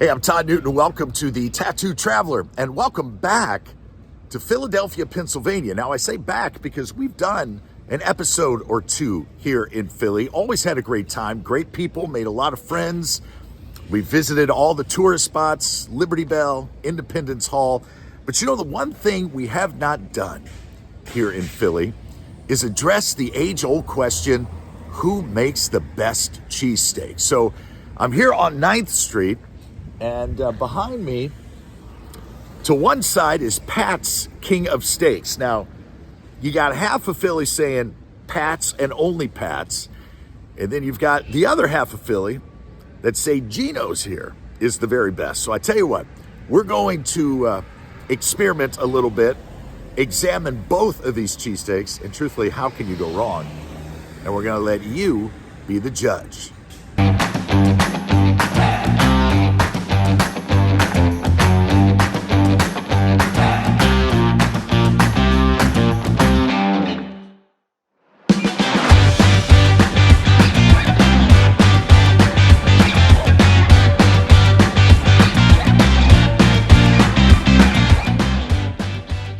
Hey, I'm Todd Newton. Welcome to the Tattoo Traveler, and welcome back to Philadelphia, Pennsylvania. Now, I say back because we've done an episode or two here in Philly. Always had a great time. Great people, made a lot of friends. We visited all the tourist spots, Liberty Bell, Independence Hall. But you know, the one thing we have not done here in Philly is address the age-old question, who makes the best cheesesteak? So I'm here on 9th Street, and behind me, to one side is Pat's King of Steaks. Now, you got half of Philly saying Pat's and only Pat's, and then you've got the other half of Philly that say Geno's here is the very best. So I tell you what, we're going to experiment a little bit, examine both of these cheesesteaks, and truthfully, how can you go wrong? And we're gonna let you be the judge.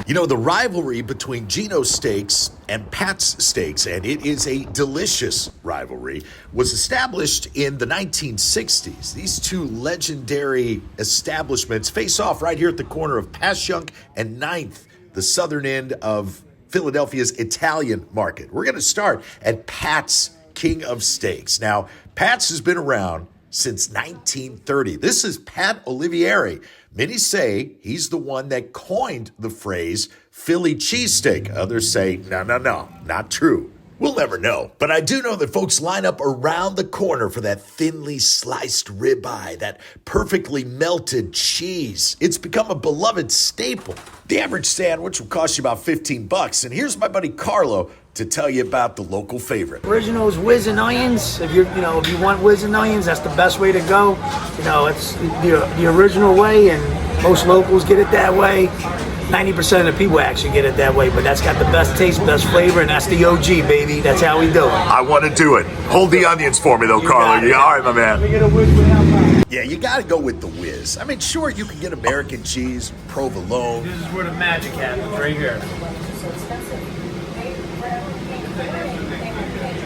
You know, the rivalry between Geno Steaks and Pat's Steaks, and it is a delicious rivalry, was established in the 1960s. These two legendary establishments face off right here at the corner of Passyunk and 9th, the southern end of Philadelphia's Italian market. We're going to start at Pat's King of Steaks. Now, Pat's has been around since 1930. This is Pat Olivieri. Many say he's the one that coined the phrase Philly cheesesteak. Others say, no, not true. We'll never know. But I do know that folks line up around the corner for that thinly sliced ribeye, that perfectly melted cheese. It's become a beloved staple. The average sandwich will cost you about $15. And here's my buddy Carlo to tell you about the local favorite. Original is whiz and onions. If you want whiz and onions, that's the best way to go. You know, it's the original way, and most locals get it that way. 90% of the people actually get it that way, but that's got the best taste, best flavor, and that's the OG, baby. That's how we do it. I want to do it. Hold the onions for me, though, Carlo. Yeah, all right, my man. Yeah, you got to go with the whiz. I mean, sure, you can get American cheese, provolone. This is where the magic happens, right here.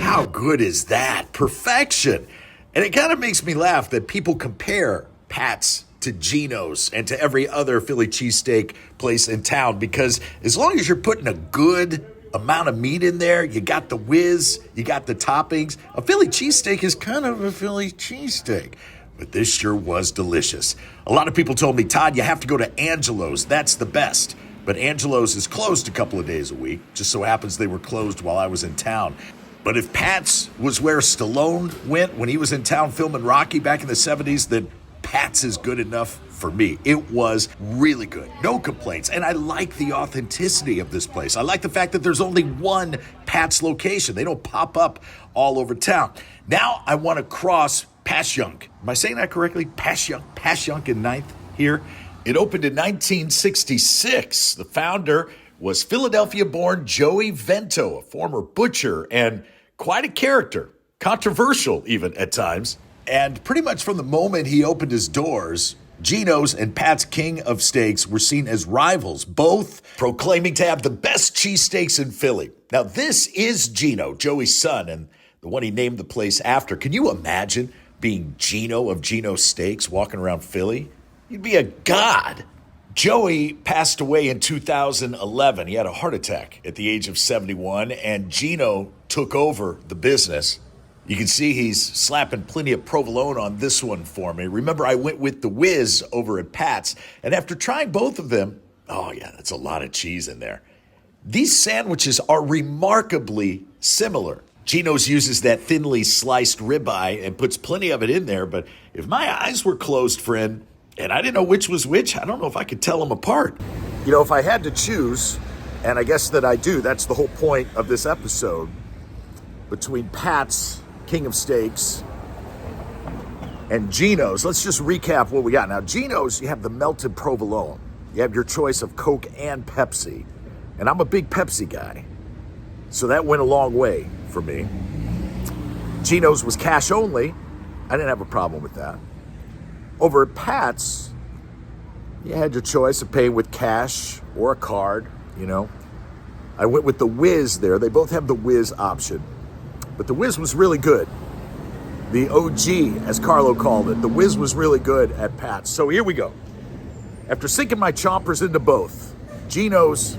How good is that? Perfection. And it kind of makes me laugh that people compare Pat's to Geno's and to every other Philly cheesesteak place in town, because as long as you're putting a good amount of meat in there, you got the whiz, you got the toppings. A Philly cheesesteak is kind of a Philly cheesesteak. But this sure was delicious. A lot of people told me, Todd, you have to go to Angelo's. That's the best. But Angelo's is closed a couple of days a week. Just so happens they were closed while I was in town. But if Pat's was where Stallone went when he was in town filming Rocky back in the 70s, then Pat's is good enough for me. It was really good. No complaints. And I like the authenticity of this place. I like the fact that there's only one Pat's location. They don't pop up all over town. Now I want to cross Passyunk. Am I saying that correctly? Passyunk in 9th here. It opened in 1966. The founder was Philadelphia-born Joey Vento, a former butcher and quite a character, controversial even at times. And pretty much from the moment he opened his doors, Geno's and Pat's King of Steaks were seen as rivals, both proclaiming to have the best cheesesteaks in Philly. Now, this is Geno, Joey's son, and the one he named the place after. Can you imagine being Geno of Geno Steaks walking around Philly? You'd be a god. Joey passed away in 2011. He had a heart attack at the age of 71, and Geno took over the business. You can see he's slapping plenty of provolone on this one for me. Remember, I went with the whiz over at Pat's, and after trying both of them, oh yeah, that's a lot of cheese in there. These sandwiches are remarkably similar. Geno's uses that thinly sliced ribeye and puts plenty of it in there, but if my eyes were closed, friend, and I didn't know which was which, I don't know if I could tell them apart. You know, if I had to choose, and I guess that I do, that's the whole point of this episode, between Pat's King of Steaks and Geno's, let's just recap what we got. Now, Geno's, you have the melted provolone. You have your choice of Coke and Pepsi. And I'm a big Pepsi guy, so that went a long way for me. Geno's was cash only. I didn't have a problem with that. Over at Pat's, you had your choice of paying with cash or a card, you know. I went with the whiz there. They both have the whiz option. But the whiz was really good. The OG, as Carlo called it. The whiz was really good at Pat's. So here we go. After sinking my chompers into both, Geno's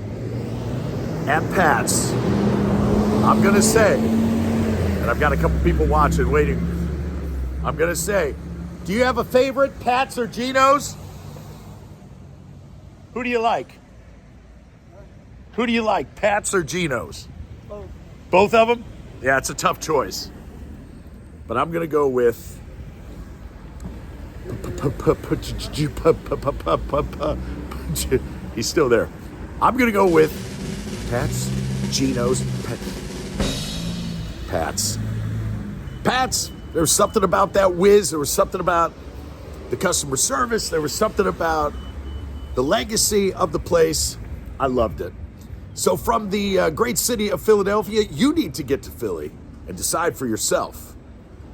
and Pat's, I'm going to say, and I've got a couple people watching, waiting. I'm going to say, do you have a favorite, Pat's or Geno's? Who do you like? Who do you like, Pat's or Geno's? Both. Both of them? Yeah, it's a tough choice. But I'm going to go with he's still there. I'm going to go with Pat's, Geno's, Pat's. Pat's, there was something about that whiz. There was something about the customer service. There was something about the legacy of the place. I loved it. So from the great city of Philadelphia, you need to get to Philly and decide for yourself.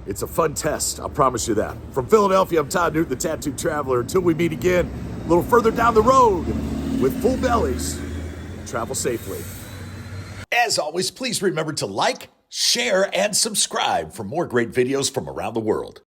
It's a fun test, I'll promise you that. From Philadelphia, I'm Todd Newton, the Tattooed Traveler. Until we meet again, a little further down the road with full bellies. Travel safely. As always, please remember to like, share, and subscribe for more great videos from around the world.